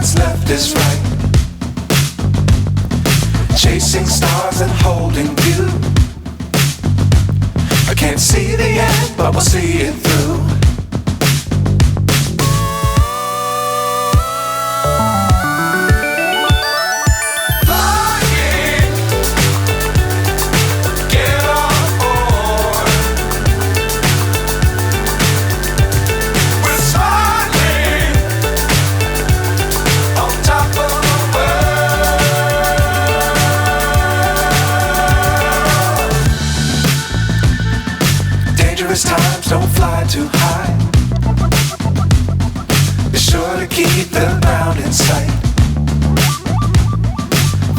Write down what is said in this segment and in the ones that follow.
what's left is right. Chasing stars and holding you. I can't see the end, but we'll see it through. Times don't fly too high. Be sure to keep the ground in sight.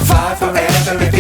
Fly forever if